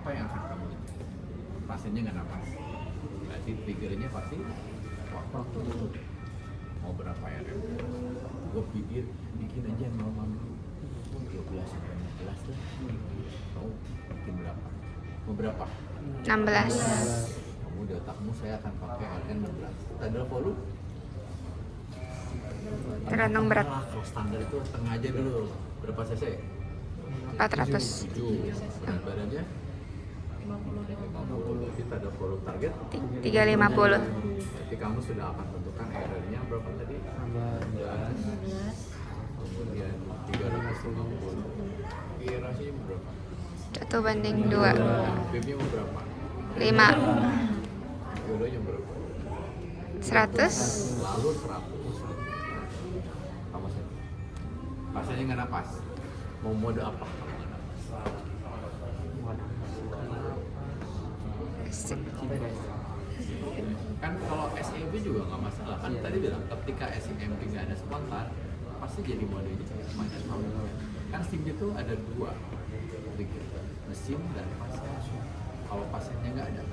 apa yang akan kamu itu? Pasiennya nggak napas, berarti triggernya pasti waktu mau berapa ya? Gue pikir bikin aja yang normal 12 sampai 15 tuh. Kamu bikin berapa? Mau berapa? 16. Kamu di otakmu saya akan pakai RN 16. Standar volume? Tergantung berat. Kalau standar itu setengah aja dulu. Berapa cc? 400. 7. Berat badannya? 50. Berarti standar volume target? 350. Berarti kamu sudah akan tentukan RR-nya berapa tadi? 16. Kemudian 350. Rasio berapa? 1:2. BIM-nya mau berapa? 5. Jodohnya berapa? 100. Lalu 100. Kamu set. Pasiennya nggak napas. Mau mode apa? Kalau nggak napas. Kan kalau SEMP juga nggak masalah. Kan tadi bilang ketika SEMP nggak ada spontan, pasti jadi modenya minus normal. Kan SIM itu ada dua trigger, mesin dan pasien. Kalau pasiennya nggak ada,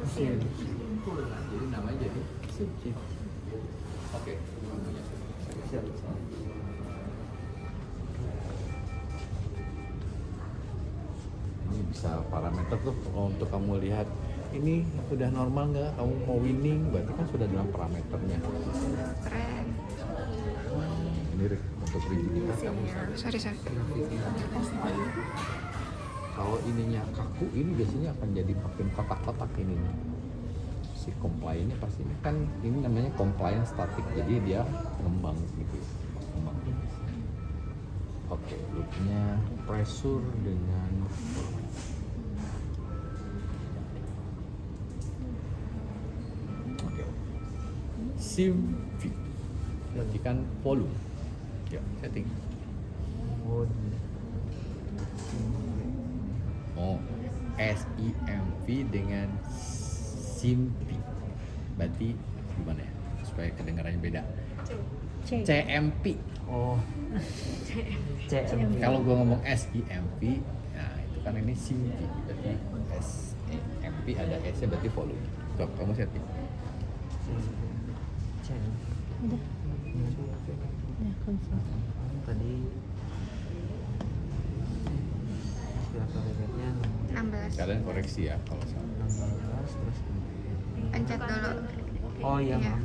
mesin. Jadi namanya jadi SIM. Oke. Ini bisa parameter tuh kalau untuk kamu lihat ini sudah normal nggak, kamu mau winning berarti kan sudah dalam parameternya. Keren. Ini untuk rigiditas kamu bisa lihat. Sorry. Kalau ininya kaku, ini biasanya akan jadi makin kotak-kotak ini nih. Si compliance-nya pasti ini kan ini namanya compliance static, jadi dia ngembang gitu. Ngembang. Oke, loopnya pressure dengan oke. SIM V. Berarti kan volume. Ya, setting. Oh, SIMV dengan SIMV. Berarti gimana ya? Supaya kedengarannya beda. CMP. Oh. CM. Kalau gua ngomong SIMV, nah itu kan ini SIMV. Berarti SIMV ada S-nya berarti volume. Coba kamu setting. CM. Udah. Udah confirm. Tadi aspirator nya 16. Kalian koreksi ya kalau salah. 16 terus Pencet dulu. oh iya, Iya. Mam.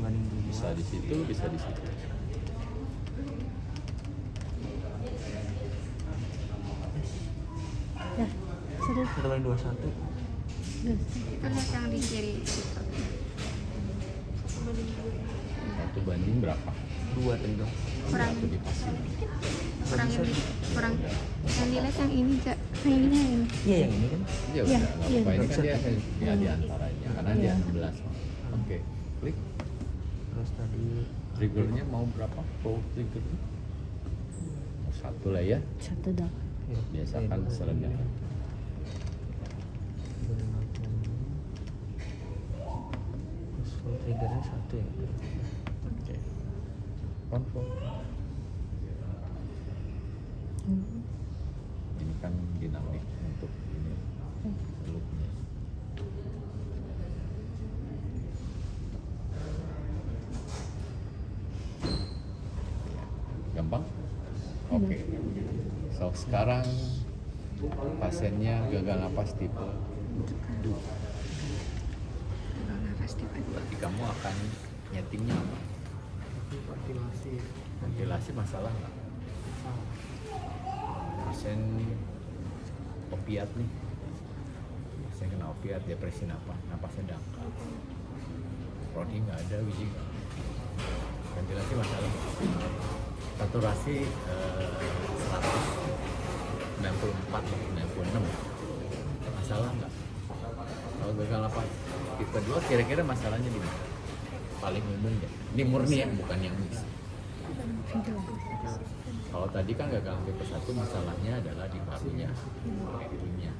1:2. Bisa di situ, bisa di situ. Dah. Sudah. 1:21. Itu lihat yang di kiri situ. 1 banding berapa? 2 tadi dong. Kurang. Satu dipasang. Kurang. Yang dilihat yang ini, Cak. Nah, ini yang ini. Iya yang ini kan. Ya Iya, udah, nggak iya. apa-apa. Ini kan Bisa. dia di antaranya karena dia Iya. 16. Oke, klik. Terus tadi Triggernya mau berapa? Full triggernya? Mau 1 lah ya. 1 dah. Biasakan serendah. Terus full triggernya 1 ya. Oke. Confirm. Ini kan dinamik untuk ini loopnya. Gampang? Oke. So sekarang pasiennya gagal napas tipe 2. Nafas tipe 2. Berarti kamu akan nyetingnya apa? Ventilasi. Ventilasi masalah nggak? Pasien opiat nih. Pasien kena opiat, depresi napasnya dangkal. Prodi nggak ada, wiji nggak. Ventilasi masalah nggak? Saturasi 194, 96. Masalah nggak? Kalau gagal napas tipe 2 kira-kira masalahnya di mana? Paling umum ya. Ini murni ya, bukan yang mix. Kalau tadi kan gagal tipe 1 masalahnya adalah di parunya, airnya,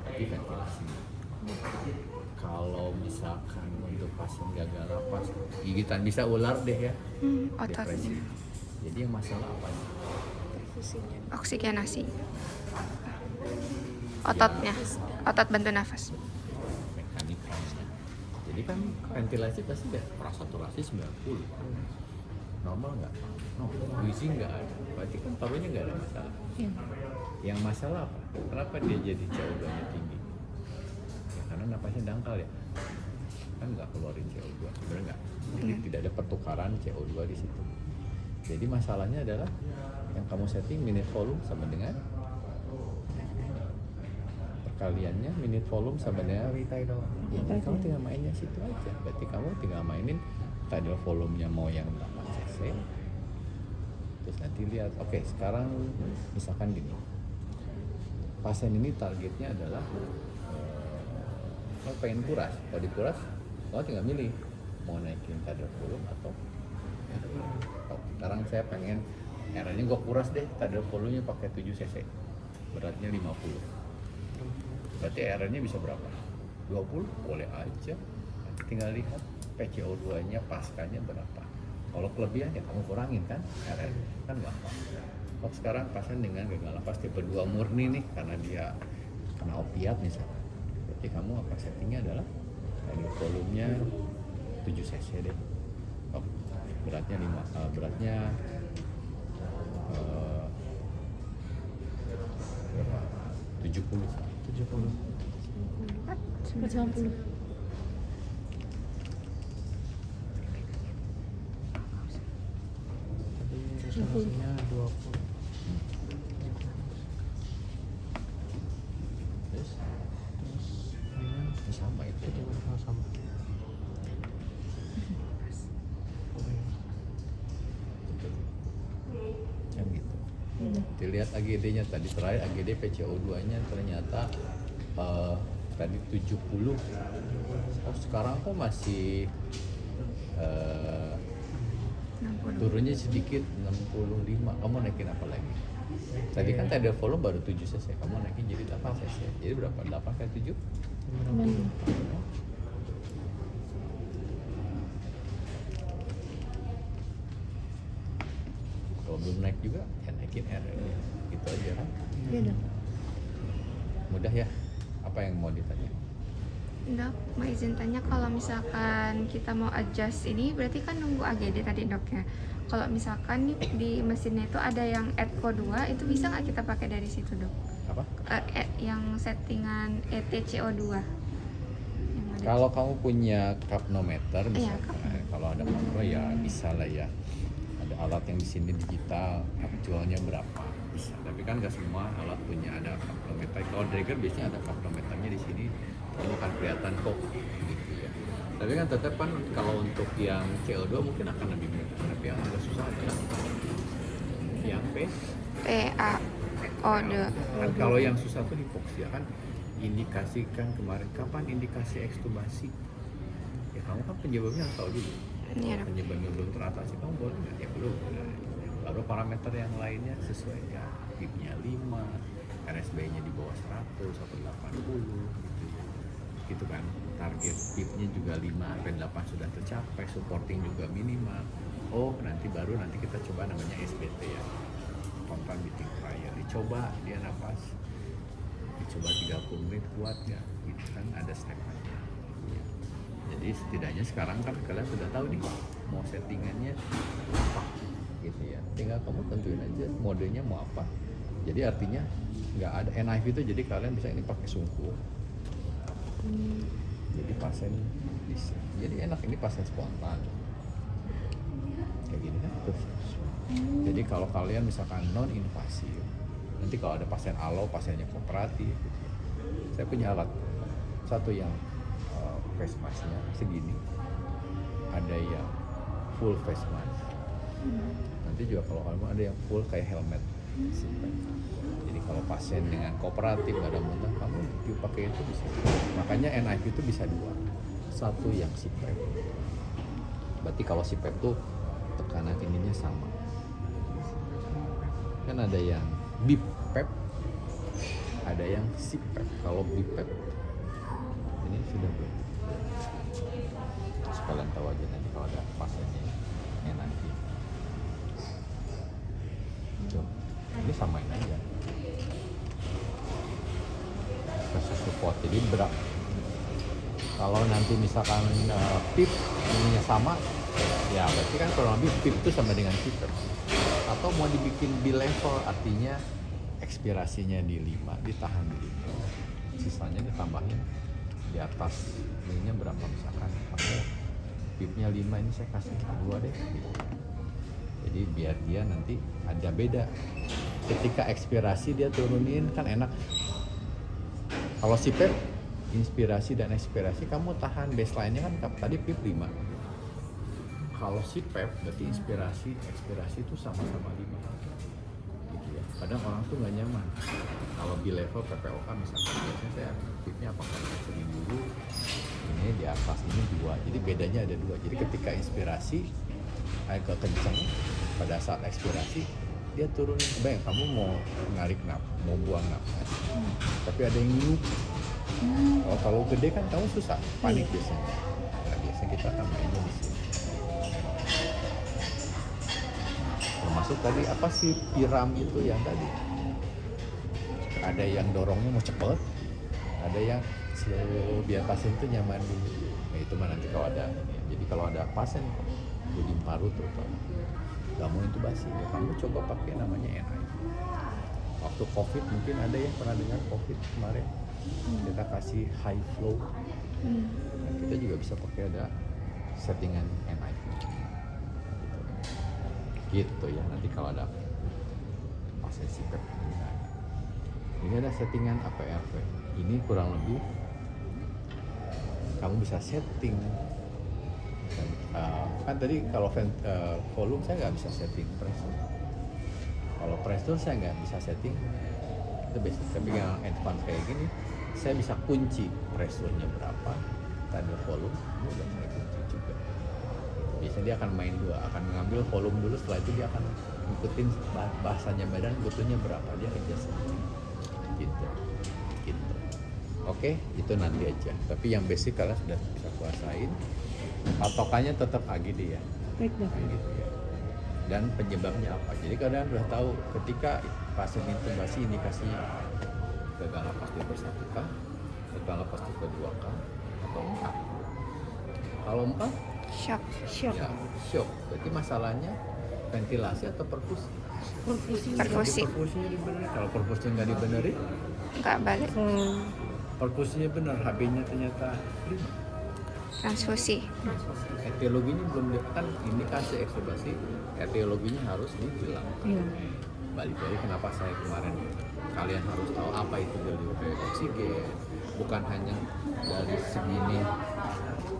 tapi ventilasi. Kalau misalkan untuk pasien gagal napas, gigitan bisa ular deh ya, Otot. depresi. Jadi yang masalah apa? Oksigenasi. Ototnya, otot bantu nafas. Mekanikanya. Jadi kan ventilasi pasti ya prasaturasi 90. Normal nggak? No, wheezing nggak ada. Berarti kan parunya nggak ada masalah. Iya. Yang masalah apa? Kenapa dia jadi CO2-nya tinggi? Ya karena napasnya dangkal ya. Kan nggak keluarin CO2, sebenarnya nggak. Jadi tidak ada pertukaran CO2 di situ. Jadi masalahnya adalah yang kamu setting minute volume sama dengan perkaliannya minute volume sama dengan tidal. Ya, jadi kamu tinggal mainnya situ aja. Berarti kamu tinggal mainin tidal volumenya mau yang berapa cc. Terus nanti lihat, oke sekarang misalkan gini, pasien ini targetnya adalah kalau pengen kuras, kalau dikuras, kamu tinggal milih mau naikin tidal volume atau sekarang saya pengen R-nya gue kuras deh, tidal volumenya pakai 7 cc, beratnya 50. Berarti R-nya bisa berapa? 20? Boleh aja. Nanti tinggal lihat PCO2-nya paskanya berapa. Kalau kelebihan ya kamu kurangin kan R kan gampang. Kalau sekarang pasien dengan gagal nafas tipe 2 murni nih karena dia kena opiat misalnya. Berarti kamu apa settingnya adalah tidal volumenya 7 cc deh. Oh, beratnya 5 beratnya berapa? 70. 90. Tadi resonansinya 20. Terus Terus ini sama itu. juga sama. Yang gitu. Dilihat AGD-nya tadi terakhir AGD PCO2-nya ternyata tadi 70. Oh, sekarang kok masih 60. turunnya sedikit 65. Kamu naikin apa lagi? Tadi kan tidal volume baru 7 cc, kamu naikin jadi 8 cc. Jadi berapa? 8 kali 7? 90. Kalau belum naik juga, ya naikin R. Gitu aja kan? Iya dong. Mudah ya? Apa yang mau ditanya? Dok, mau izin tanya kalau misalkan kita mau adjust ini berarti kan nunggu AGD tadi dok ya. Kalau misalkan nih di mesinnya itu ada yang Eco 2 itu bisa nggak kita pakai dari situ dok? Apa? Yang settingan ETCO2 yang ada. Kalau kamu punya capnometer Iya, misalkan, kalau ada makro ya bisa lah ya. Ada alat yang di sini digital, jualnya berapa? Bisa. Tapi kan nggak semua alat punya ada capnometer. Kalau Draeger biasanya ada capnometernya di sini, ini akan kelihatan kok gitu ya. Tapi kan tetap kan kalau untuk yang CO2 mungkin akan lebih mudah. Tapi yang agak susah adalah yang PaO2. kan kalau yang susah tuh hipoxia kan indikasikan kemarin kapan indikasi ekstubasi ya kamu kan penyebabnya harus tahu dulu. Iya dok. Penyebabnya belum teratasi kamu boleh nggak ya belum. Baru parameter yang lainnya sesuai ya PIP-nya 5 RSB-nya di bawah 100 atau 80 gitu ya. Gitu kan target PIP-nya juga 5 sampai 8 sudah tercapai, supporting juga minimal. Oh nanti kita coba namanya SBT ya, spontan beating trial, dicoba dia nafas, dicoba 30 menit kuat ya, gitu kan ada stepnya. Jadi setidaknya sekarang kan kalian sudah tahu nih mau settingannya apa gitu ya, tinggal kamu tentuin aja modenya mau apa. Jadi artinya nggak ada NIV itu, jadi kalian bisa ini pakai sungkup. Jadi pasien bisa, jadi enak ini pasien spontan kayak gini kan terus. Jadi kalau kalian misalkan non invasif, nanti kalau ada pasien alo, pasiennya kooperatif gitu. Saya punya alat satu yang face mask-nya segini, ada yang full face mask, nanti juga kalau kamu ada yang full kayak helmet. Jadi kalau pasien dengan kooperatif nggak ada muntah, kamu dipakai itu bisa. Makanya NIV itu bisa dua, satu yang CPAP. Berarti kalau CPAP tuh tekanan ininya sama. Kan ada yang BiPAP, ada yang CPAP. Kalau BiPAP ini sudah belum. Sekalian tahu aja nanti kalau ada pasiennya NIV. Tuh. Ini samain aja. kasih support. Jadi kalau nanti misalkan PIP ininya sama, ya berarti kan kurang lebih PIP itu sama dengan kita. Atau mau dibikin di level, artinya ekspirasinya di 5, ditahan di 5, sisanya ditambahin di atas ininya berapa, misalkan kamu PIP-nya 5, ini saya kasih 2 deh gitu. Jadi biar dia nanti ada beda, ketika ekspirasi dia turunin kan enak. Kalau si PEP inspirasi dan ekspirasi kamu tahan baseline-nya kan tadi PIP 5. Kalau si PEP berarti inspirasi ekspirasi itu sama-sama 5 gitu ya. Kadang orang tuh nggak nyaman kalau di level PPOK misalkan, biasanya saya PIP-nya apakah sering dulu, ini di atas ini 2, jadi bedanya ada 2. Jadi ketika inspirasi agak kencang, pada saat ekspirasi dia turunin. Kebayang kamu mau narik mau buang nafas, tapi ada yang ngiup. Kalau gede kan kamu susah, panik biasanya. Nah, biasanya kita akan mainnya di sini. Termasuk tadi apa sih piram itu yang tadi? Ada yang dorongnya mau cepet, ada yang slow biar pasien itu nyaman dulu. Nah itu mah nanti kalau ada. Jadi kalau ada pasien jadi paru terutama nggak mau intubasi, ya kamu coba pakai namanya NIV. Waktu COVID mungkin ada yang pernah dengar COVID kemarin, kita kasih high flow. Nah, kita juga bisa pakai ada settingan NIV gitu ya, nanti kalau ada pasien CPAP. Nah, ini ada settingan APRV, ini kurang lebih kamu bisa setting. Kan tadi kalau volume saya nggak bisa setting pressure, kalau pressure saya nggak bisa setting, itu basic. Tapi yang advance kayak gini saya bisa kunci pressure-nya berapa, tanda volume ini udah saya kunci juga. Biasanya dia akan main 2, akan mengambil volume dulu, setelah itu dia akan ngikutin bahasanya badan butuhnya berapa, dia adjust gitu. Oke, itu nanti aja, tapi yang basic kalian sudah bisa kuasain. Patokannya tetap AGD ya. Baik, Dok. Gitu ya. Dan penyebabnya apa? Jadi kalian sudah tahu ketika pasien intubasi indikasinya gagal napas tipe 1K, gagal napas tipe 2K, atau 4. Kalau 4, Shock. ya shock. Berarti masalahnya ventilasi atau perfusi? Perfusi. Perfusi. Perfusinya dibenerin. Kalau perfusinya nggak dibenerin, Nggak balik. perfusinya benar, HB-nya ternyata prima. Transfusi. Etiologinya belum kan indikasi ekstubasi, etiologinya harus dibilang. Iya. Balik lagi kenapa saya kemarin kalian harus tahu apa itu delivery oksigen, bukan hanya dari segini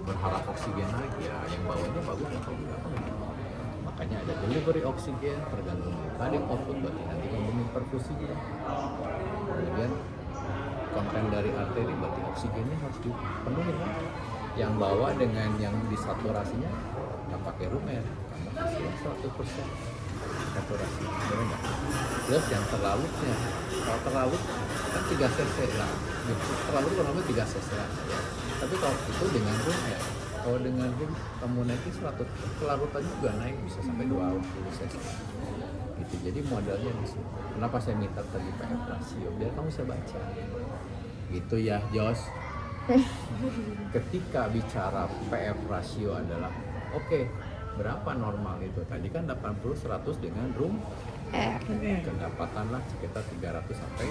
berharap oksigen lagi ya, yang bawahnya bagus atau enggak. Makanya ada delivery oksigen tergantung dari cardiac output, berarti nanti ngomongin perfusi juga. Kemudian konten dari arteri berarti oksigennya harus dipenuhi kan? Yang bawah dengan yang disaturasinya nggak pakai rumen, kamu kasih 100% saturasi, benar nggak? Terus yang terlalutnya, kalau terlalut kan 3 cc lah, terlalut kurang lebih 3 cc lah ya. Tapi kalau itu dengan rumen, kalau dengan rum kamu naikin 100, kelarutannya juga naik bisa sampai 20 cc gitu. Jadi modelnya di situ. Kenapa saya minta tadi PF ratio biar kamu bisa baca gitu ya, Jos. Ketika bicara PF ratio adalah oke, berapa normal itu? Tadi kan 80-100 dengan room kedapatan lah sekitar 300 sampai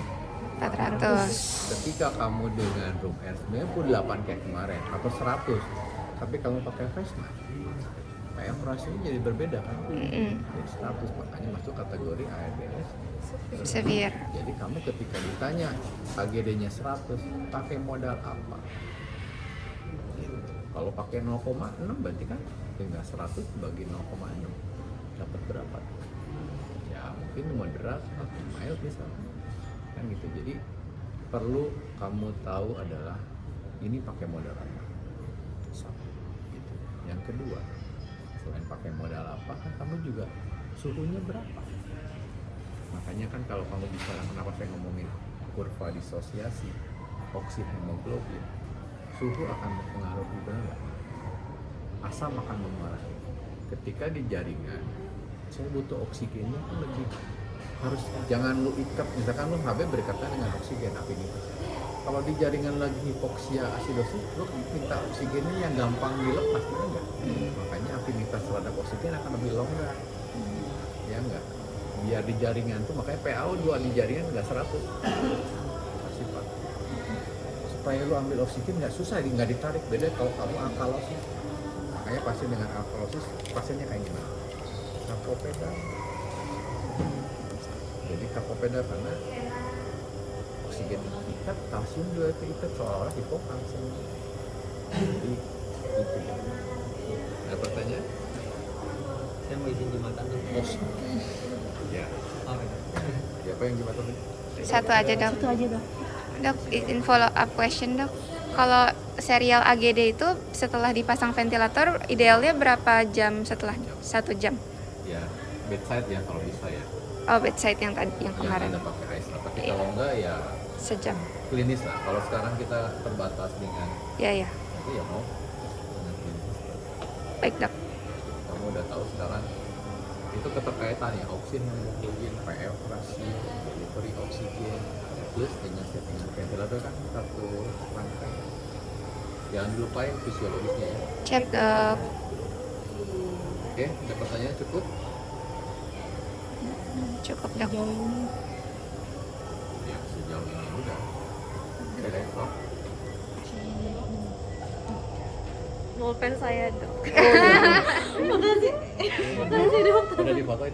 400. Ketika kamu dengan room air 98 kayak kemarin atau 100, tapi kamu pakai face mask, PF ratio jadi berbeda kan? Jadi 100, makanya masuk kategori ARDS Severe. Jadi kamu ketika ditanya AGD-nya 100, pakai modal apa? Gitu. Kalau pakai 0,6 berarti kan tinggal 100 bagi 0,6 dapat berapa? Ya mungkin moderat atau mild misalnya. Kan gitu. Jadi perlu kamu tahu adalah ini pakai modal apa? Satu. Gitu. Yang kedua, selain pakai modal apa, kan kamu juga suhunya berapa? Makanya kan kalau kamu bicara, kenapa saya ngomongin kurva disosiasi, oksihemoglobin, suhu akan mempengaruhi, benar nggak? Asam akan mempengaruhi. Ketika di jaringan, saya butuh oksigennya kan lebih harus, jangan lu ikat, misalkan lu HB berikatan dengan oksigen afinitas. Kalau di jaringan lagi hipoksia asidosis, lo minta oksigennya yang gampang dilepas, gitu enggak? Makanya afinitas terhadap oksigen akan lebih longgar, ya enggak? Biar di jaringan tuh, makanya PaO 2 di jaringan nggak 100 sifat. Supaya lo ambil oksigen nggak susah, nggak ditarik. Beda kalau kamu alkalosis. Makanya pasien dengan alkalosis, pasiennya kayak gimana? Sarkopeda. Jadi sarkopeda karena oksigen diikat, kalsium juga diikat, seolah-olah hipokalsium. Jadi itu ya. Ada pertanyaan? Saya mau izin jumatan dong. Ya. Oke. Siapa yang jumatan? Satu aja dok. Itu aja dok. Dok, izin follow up question dok. Kalau serial AGD itu setelah dipasang ventilator, idealnya berapa jam setelahnya? 1 jam. Ya, bedside ya kalau bisa ya. Oh, bedside yang tadi, yang Yang kemarin. ada pakai ice. Tapi kalau enggak ya Sejam. klinis lah. Kalau sekarang kita terbatas dengan Ya ya. itu ya mau dengan klinis. Baik dok. Kamu udah tahu sekarang itu keterkaitan ya oksigen, hemoglobin, PF rasio, delivery oksigen, plus dengan settingan ventilator kan satu rangkai. Jangan dilupain fisiologisnya ya. Cek dok. Oke, ada pertanyaan cukup? Cukup dok. Sejauh ini Ya sejauh ini udah. Oke, stop. Mau pen saya dok. Udah difotoin.